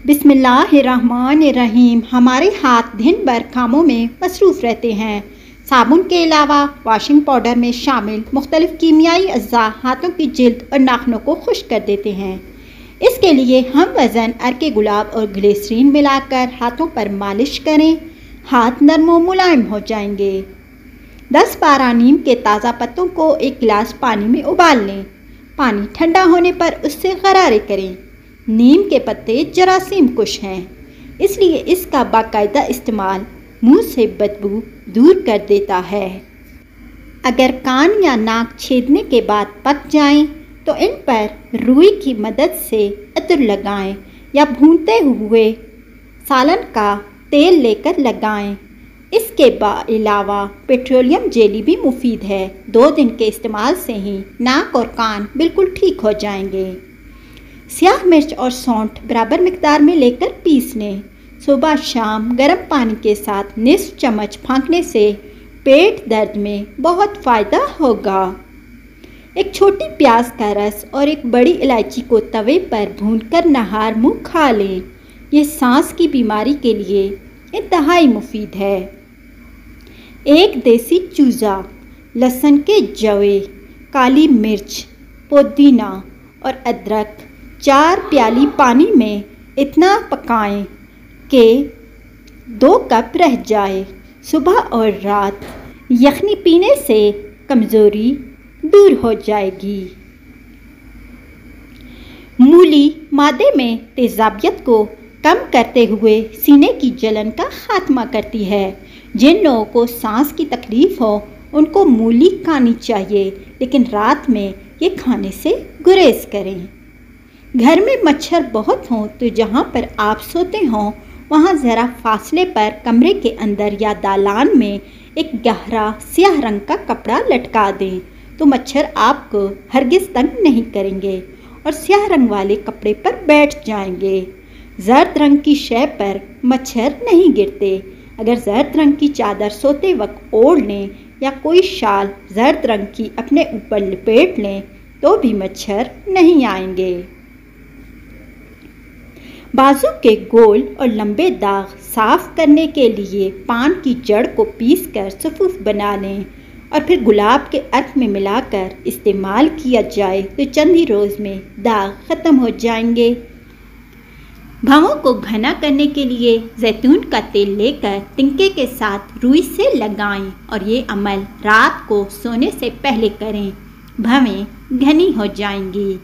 बिस्मिल्लाहिर्रहमानिर्रहीम। हमारे हाथ दिन भर कामों में मसरूफ़ रहते हैं। साबुन के अलावा वॉशिंग पाउडर में शामिल मुख्तलिफ़ कीमियाई अज्जा हाथों की जिल्द और नाखनों को खुश्क कर देते हैं। इसके लिए हम वज़न अर्के गुलाब और ग्लिसरीन मिलाकर हाथों पर मालिश करें। हाथ नरम व मुलायम हो जाएंगे। 10-12 नीम के ताज़ा पत्तों को एक गिलास पानी में उबाल लें। पानी ठंडा होने पर उससे गरारे करें। नीम के पत्ते जरासीम कुश हैं, इसलिए इसका बाकायदा इस्तेमाल मुंह से बदबू दूर कर देता है। अगर कान या नाक छेदने के बाद पक जाएं, तो इन पर रुई की मदद से अतर लगाएं या भूनते हुए सालन का तेल लेकर लगाएं। इसके अलावा पेट्रोलियम जेली भी मुफीद है। 2 दिन के इस्तेमाल से ही नाक और कान बिल्कुल ठीक हो जाएंगे। स्याह मिर्च और सौंठ बराबर मिकदार में लेकर पीस लें। सुबह शाम गर्म पानी के साथ निस्फ चम्मच फाँकने से पेट दर्द में बहुत फ़ायदा होगा। एक छोटी प्याज का रस और एक बड़ी इलायची को तवे पर भूनकर नहार मुँह खा लें। ये सांस की बीमारी के लिए इंतहाई मुफीद है। एक देसी चूज़ा, लहसुन के जवे, काली मिर्च, पुदीना और अदरक 4 प्याली पानी में इतना पकाएं कि 2 कप रह जाए। सुबह और रात यखनी पीने से कमज़ोरी दूर हो जाएगी। मूली मादे में तेज़ाबियत को कम करते हुए सीने की जलन का खात्मा करती है। जिन लोगों को सांस की तकलीफ़ हो उनको मूली खानी चाहिए, लेकिन रात में ये खाने से गुरेज करें। घर में मच्छर बहुत हों तो जहाँ पर आप सोते हों वहाँ ज़रा फासले पर कमरे के अंदर या दालान में एक गहरा स्याह रंग का कपड़ा लटका दें, तो मच्छर आपको हरगिज़ तंग नहीं करेंगे और स्याह रंग वाले कपड़े पर बैठ जाएंगे। जर्द रंग की शय पर मच्छर नहीं गिरते। अगर जर्द रंग की चादर सोते वक्त ओढ़ लें या कोई शाल जर्द रंग की अपने ऊपर लपेट लें तो भी मच्छर नहीं आएंगे। बाजू के गोल और लंबे दाग साफ करने के लिए पान की जड़ को पीसकर सफ़ूफ बना लें और फिर गुलाब के अर्क में मिलाकर इस्तेमाल किया जाए तो चंद ही रोज़ में दाग ख़त्म हो जाएंगे। भौं को घना करने के लिए जैतून का तेल लेकर तिनके के साथ रुई से लगाएं और ये अमल रात को सोने से पहले करें। भवें घनी हो जाएंगी।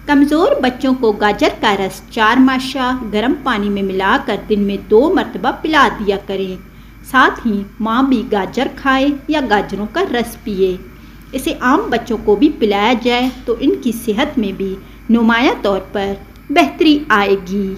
कमज़ोर बच्चों को गाजर का रस 4 माशा गर्म पानी में मिलाकर दिन में 2 मरतबा पिला दिया करें। साथ ही माँ भी गाजर खाए या गाजरों का रस पिए। इसे आम बच्चों को भी पिलाया जाए तो इनकी सेहत में भी नुमाया तौर पर बेहतरी आएगी।